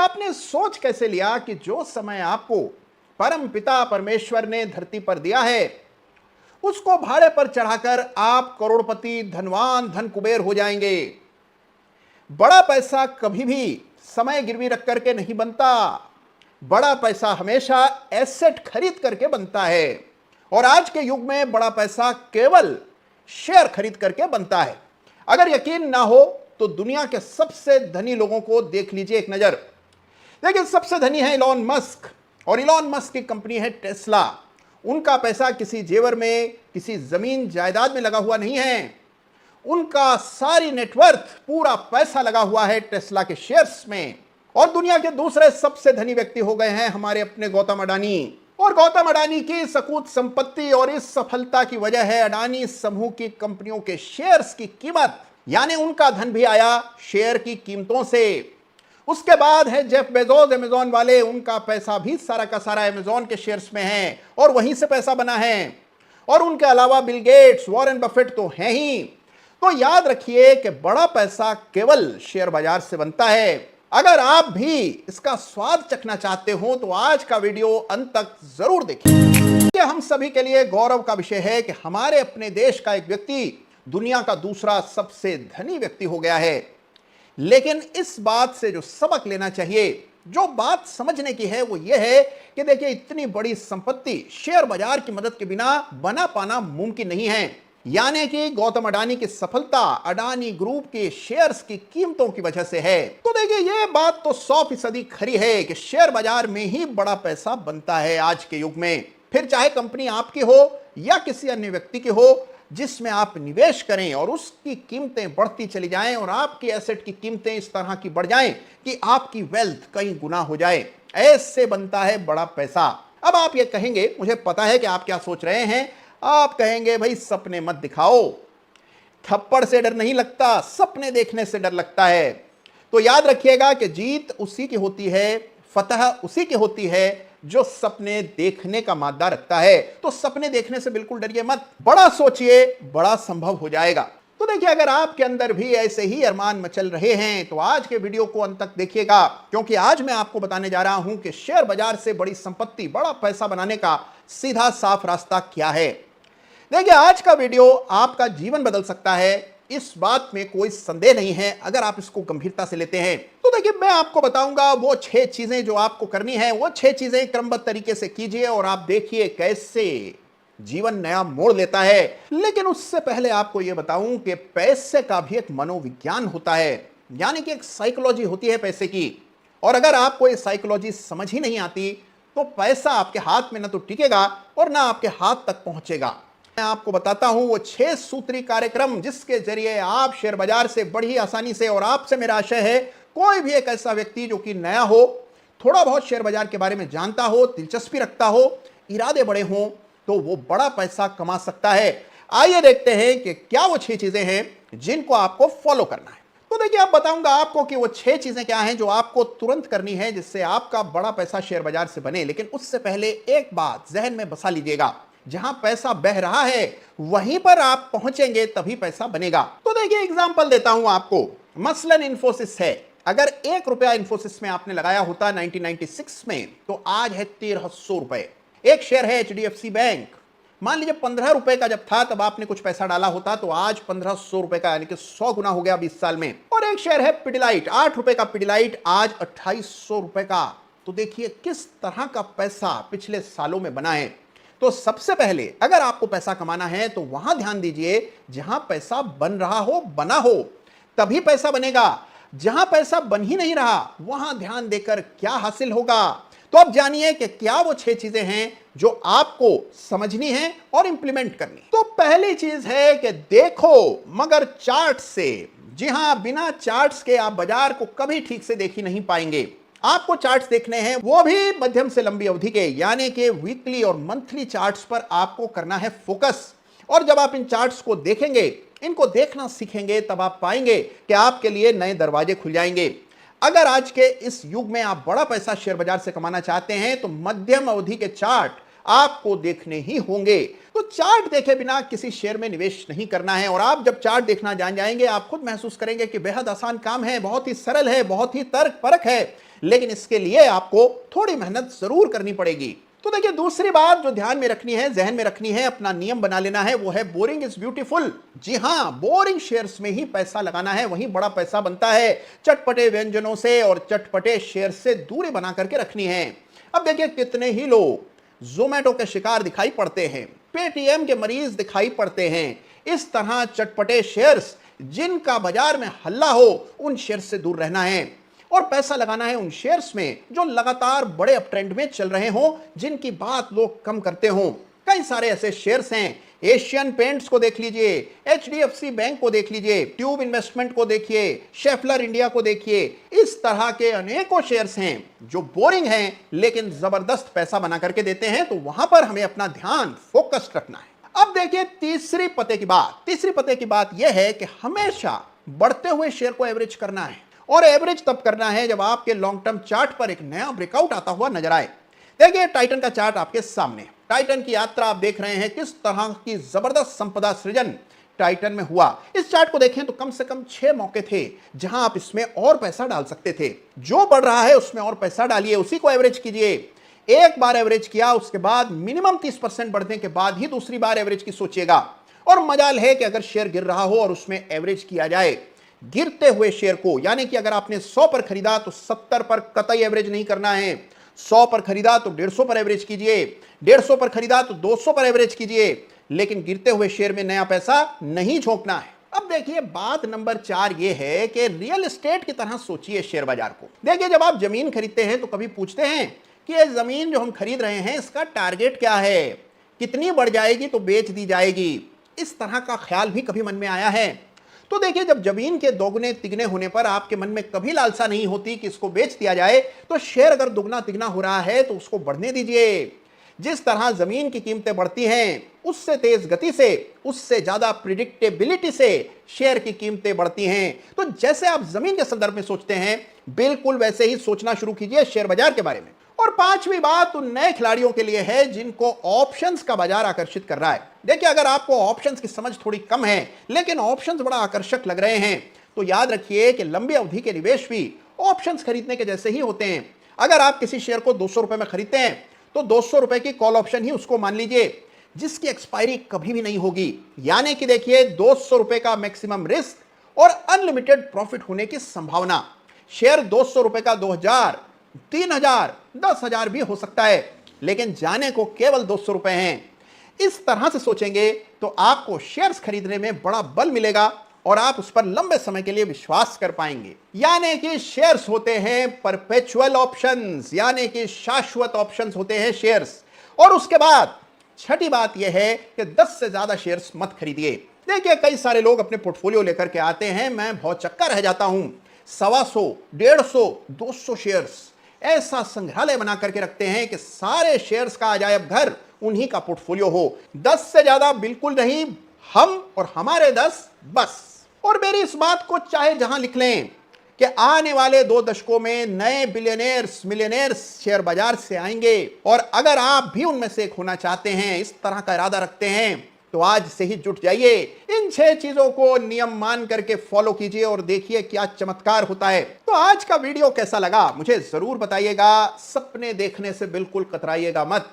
आपने सोच कैसे लिया कि जो समय आपको परम पिता परमेश्वर ने धरती पर दिया है उसको भाड़े पर चढ़ाकर आप करोड़पति धनवान धन कुबेर हो जाएंगे। बड़ा पैसा कभी भी समय गिरवी रख करके नहीं बनता। बड़ा पैसा हमेशा एसेट खरीद करके बनता है और आज के युग में बड़ा पैसा केवल शेयर खरीद करके बनता है। अगर यकीन ना हो तो दुनिया के सबसे धनी लोगों को देख लीजिए एक नजर। देखिए, सबसे धनी है इलॉन मस्क और इलॉन मस्क की कंपनी है टेस्ला। उनका पैसा किसी जेवर में, किसी जमीन जायदाद में लगा हुआ नहीं है। उनका सारी नेटवर्थ, पूरा पैसा लगा हुआ है टेस्ला के शेयर्स में। और दुनिया के दूसरे सबसे धनी व्यक्ति हो गए हैं हमारे अपने गौतम अडानी। और गौतम अडानी की सकूत संपत्ति और इस सफलता की वजह है अडानी समूह की कंपनियों के शेयर्स की कीमत, यानी उनका धन भी आया शेयर की कीमतों से। उसके बाद है जेफ बेजोस, अमेजॉन वाले। उनका पैसा भी सारा का सारा अमेजॉन के शेयर्स में है और वहीं से पैसा बना है। और उनके अलावा बिल गेट्स, वॉरेन बफेट तो हैं ही। तो याद रखिए कि बड़ा पैसा केवल शेयर बाजार से बनता है। अगर आप भी इसका स्वाद चखना चाहते हो तो आज का वीडियो अंत तक जरूर देखिए। हम सभी के लिए गौरव का विषय है कि हमारे अपने देश का एक व्यक्ति दुनिया का दूसरा सबसे धनी व्यक्ति हो गया है। लेकिन इस बात से जो सबक लेना चाहिए, जो बात समझने की है, वो ये है कि देखिए, इतनी बड़ी संपत्ति शेयर बाजार की मदद के बिना बना पाना मुमकिन नहीं है। यानी कि गौतम अडानी की सफलता अडानी ग्रुप के शेयर्स की कीमतों की वजह से है। तो देखिए, ये बात तो 100% खरी है कि शेयर बाजार में ही बड़ा पैसा बनता है आज के युग में। फिर चाहे कंपनी आपकी हो या किसी अन्य व्यक्ति की हो, जिसमें आप निवेश करें और उसकी कीमतें बढ़ती चली जाएं और आपकी एसेट की कीमतें इस तरह की बढ़ जाएं कि आपकी वेल्थ कई गुना हो जाए, ऐसे बनता है बड़ा पैसा। अब आप ये कहेंगे, मुझे पता है कि आप क्या सोच रहे हैं। आप कहेंगे, भाई सपने मत दिखाओ, थप्पड़ से डर नहीं लगता, सपने देखने से डर लगता है। तो याद रखिएगा कि जीत उसी की होती है, फतह उसी की होती है जो सपने देखने का मादा रखता है। तो सपने देखने से बिल्कुल डरिए मत, बड़ा सोचिए, बड़ा संभव हो जाएगा। तो देखिए, अगर आपके अंदर भी ऐसे ही अरमान मचल रहे हैं तो आज के वीडियो को अंत तक देखिएगा, क्योंकि आज मैं आपको बताने जा रहा हूं कि शेयर बाजार से बड़ी संपत्ति, बड़ा पैसा बनाने का सीधा साफ रास्ता क्या है। देखिए, आज का वीडियो आपका जीवन बदल सकता है, इस बात में कोई संदेह नहीं है अगर आप इसको गंभीरता से लेते हैं। तो देखिए, मैं आपको बताऊंगा वो 6 चीजें जो आपको करनी है। वो 6 चीजें क्रमबद्ध तरीके से कीजिए और आप देखिए कैसे जीवन नया मोड़ लेता है। लेकिन उससे पहले आपको यह बताऊं कि पैसे का भी एक मनोविज्ञान होता है, यानी कि एक साइकोलॉजी होती है पैसे की। और अगर आपको ये साइकोलॉजी समझ ही नहीं आती तो पैसा आपके हाथ में ना तो टिकेगा और ना आपके हाथ तक पहुंचेगा। मैं आपको बताता हूं वो 6 सूत्री कार्यक्रम जिसके जरिए आप शेयर बाजार से बड़ी आसानी से, और आपसे मेरा आशय है कोई भी एक ऐसा व्यक्ति जो कि नया हो, थोड़ा बहुत शेयर बाजार के बारे में जानता हो, दिलचस्पी रखता हो, इरादे बड़े हों, तो वो बड़ा पैसा कमा सकता है। आइए देखते हैं कि क्या वो 6 चीजें हैं जिनको आपको फॉलो करना है। तो देखिए, अब बताऊंगा आपको कि वो 6 चीजें क्या हैं जो आपको तुरंत करनी है जिससे आपका बड़ा पैसा शेयर बाजार से बने। लेकिन उससे पहले एक बात जहन में बसा लीजिएगा, जहां पैसा बह रहा है वहीं पर आप पहुंचेंगे तभी पैसा बनेगा। तो देखिए, एग्जांपल देता हूं आपको। मसलन इन्फोसिस है। अगर 1 रुपया इन्फोसिस में आपने लगाया होता 1996 में तो आज है 1300 रुपए। एक शेयर है एचडीएफसी बैंक, मान लीजिए 15 रुपए का जब था तब आपने कुछ पैसा डाला होता तो आज 1500 रुपए का, यानी कि 100 गुना हो गया 20 साल में। और एक शेयर है पिडिलाइट, 8 रुपए का पिडिलाइट आज 2800 रुपए का। तो देखिए किस तरह का पैसा पिछले सालों में बना है। तो सबसे पहले अगर आपको पैसा कमाना है तो वहां ध्यान दीजिए जहां पैसा बन रहा हो, बना हो, तभी पैसा बनेगा। जहां पैसा बन ही नहीं रहा वहां ध्यान देकर क्या हासिल होगा। तो अब जानिए कि क्या वो 6 चीजें हैं जो आपको समझनी है और इंप्लीमेंट करनी। तो पहली चीज है कि देखो मगर चार्ट से। जी हां, बिना चार्ट्स के आप बाजार को कभी ठीक से देख ही नहीं पाएंगे। आपको चार्ट्स देखने हैं, वो भी मध्यम से लंबी अवधि के, यानी कि वीकली और मंथली चार्ट्स पर आपको करना है फोकस। और जब आप इन चार्ट्स को देखेंगे, इनको देखना सीखेंगे, तब आप पाएंगे कि आपके लिए नए दरवाजे खुल जाएंगे। अगर आज के इस युग में आप बड़ा पैसा शेयर बाजार से कमाना चाहते हैं तो मध्यम अवधि के चार्ट आपको देखने ही होंगे। तो चार्ट देखे बिना किसी शेयर में निवेश नहीं करना है। और आप जब चार्ट देखना जान जाएंगे आप खुद महसूस करेंगे कि बेहद आसान काम है, बहुत ही सरल है, बहुत ही तर्क परक है। लेकिन इसके लिए आपको थोड़ी मेहनत जरूर करनी पड़ेगी। तो देखिए, दूसरी बात जो ध्यान में रखनी है, जहन में रखनी है, अपना नियम बना लेना है, वो है बोरिंग इज ब्यूटीफुल। जी हां, बोरिंग शेयर्स में ही पैसा लगाना है, वहीं बड़ा पैसा बनता है। चटपटे व्यंजनों से और चटपटे शेयर से दूरी बना करके रखनी है। अब देखिए, कितने ही लोग जोमेटो के शिकार दिखाई पड़ते हैं, पेटीएम के मरीज दिखाई पड़ते हैं। इस तरह चटपटे शेयर्स जिनका बाजार में हल्ला हो, उन शेयर से दूर रहना है और पैसा लगाना है उन शेयर्स में जो लगातार बड़े अप ट्रेंड में चल रहे हों, जिनकी बात लोग कम करते हों। कई सारे ऐसे शेयर्स हैं। एशियन पेंट्स को देख लीजिए, एचडीएफसी बैंक को देख लीजिए, ट्यूब इन्वेस्टमेंट को देखिए, शेफलर इंडिया को देखिए। इस तरह के अनेकों शेयर्स हैं जो बोरिंग हैं लेकिन जबरदस्त पैसा बना करके देते हैं। तो वहां पर हमें अपना ध्यान फोकस्ड रखना है। अब देखिए, तीसरी पते की बात यह है कि हमेशा बढ़ते हुए शेयर को एवरेज करना है, और एवरेज तब करना है जब आपके लॉन्ग टर्म चार्ट पर एक नया ब्रेकआउट आता हुआ नजर आए। देखिए, टाइटन का चार्ट आपके सामने, टाइटन की यात्रा आप देख रहे हैं, किस तरह की जबरदस्त संपदा सृजन टाइटन में हुआ। इस चार्ट को देखें तो कम से कम 6 मौके थे जहां आप इसमें और पैसा डाल सकते थे। जो बढ़ रहा है उसमें और पैसा डालिए, उसी को एवरेज कीजिए। एक बार एवरेज किया, उसके बाद मिनिमम 30% बढ़ने के बाद ही दूसरी बार एवरेज की सोचिएगा। और मजाल है कि अगर शेयर गिर रहा हो और उसमें एवरेज किया जाए। गिरते हुए शेयर को, यानी कि अगर आपने 100 पर खरीदा तो 70 पर कतई एवरेज नहीं करना है। 100 पर खरीदा तो 150 पर एवरेज कीजिए, 150 पर खरीदा तो 200 पर एवरेज कीजिए, लेकिन गिरते हुए शेयर में नया पैसा नहीं झोंकना है। अब देखिए, बात नंबर 4 यह है कि रियल एस्टेट की तरह सोचिए शेयर बाजार को। देखिए, जब आप जमीन खरीदते हैं तो कभी पूछते हैं कि ये जमीन जो हम खरीद रहे हैं इसका टारगेट क्या है, कितनी बढ़ जाएगी तो बेच दी जाएगी। इस तरह का ख्याल भी कभी मन में आया है? तो देखिए, जब जमीन के दोगुने तिगने होने पर आपके मन में कभी लालसा नहीं होती कि इसको बेच दिया जाए, तो शेयर अगर दुगना तिगना हो रहा है तो उसको बढ़ने दीजिए। जिस तरह जमीन की कीमतें बढ़ती हैं, उससे तेज गति से, उससे ज्यादा प्रिडिक्टेबिलिटी से शेयर की कीमतें बढ़ती हैं। तो जैसे आप जमीन के संदर्भ में सोचते हैं, बिल्कुल वैसे ही सोचना शुरू कीजिए शेयर बाजार के बारे में। और पांचवी बात उन नए खिलाड़ियों के लिए है जिनको ऑप्शंस का बाजार आकर्षित कर रहा है। देखिए, अगर आपको ऑप्शंस की समझ थोड़ी कम है लेकिन ऑप्शंस बड़ा आकर्षक लग रहे हैं, तो याद रखिए कि लंबी अवधि के निवेश भी ऑप्शंस खरीदने के जैसे ही होते हैं। अगर आप किसी शेयर को 200 रुपए में खरीदते हैं तो 200 रुपए की कॉल ऑप्शन ही उसको मान लीजिए, जिसकी एक्सपायरी कभी भी नहीं होगी। यानी कि देखिए, 200 रुपए का मैक्सिमम रिस्क और अनलिमिटेड प्रॉफिट होने की संभावना। शेयर 200 रुपए का 2000, 3000, 10,000 भी हो सकता है, लेकिन जाने को केवल 200 रुपए हैं। इस तरह से सोचेंगे तो आपको शेयर्स खरीदने में बड़ा बल मिलेगा और आप उस पर लंबे समय के लिए विश्वास कर पाएंगे। यानी कि शेयर्स होते हैं परपेचुअल ऑप्शंस, यानी कि शाश्वत ऑप्शंस होते हैं शेयर्स। और उसके बाद छठी बात यह है कि 10 से ज्यादा शेयर्स मत खरीदिए। देखिए, कई सारे लोग अपने पोर्टफोलियो लेकर के आते हैं, मैं बहुत चक्का रह जाता हूं। 125, 150, 200 शेयर्स ऐसा संग्रहालय बना करके रखते हैं कि सारे शेयर्स का अजायब घर उन्हीं का पोर्टफोलियो हो। 10 से ज्यादा बिल्कुल नहीं, हम और हमारे 10 बस। और मेरी इस बात को चाहे जहां लिख लें कि आने वाले 2 दशकों में नए बिलियनेयर्स, मिलियनेयर्स शेयर बाजार से आएंगे। और अगर आप भी उनमें से एक होना चाहते हैं, इस तरह का इरादा रखते हैं, तो आज से ही जुट जाइए। इन 6 चीजों को नियम मान करके फॉलो कीजिए और देखिए क्या चमत्कार होता है। तो आज का वीडियो कैसा लगा मुझे जरूर बताइएगा। सपने देखने से बिल्कुल कतराइएगा मत।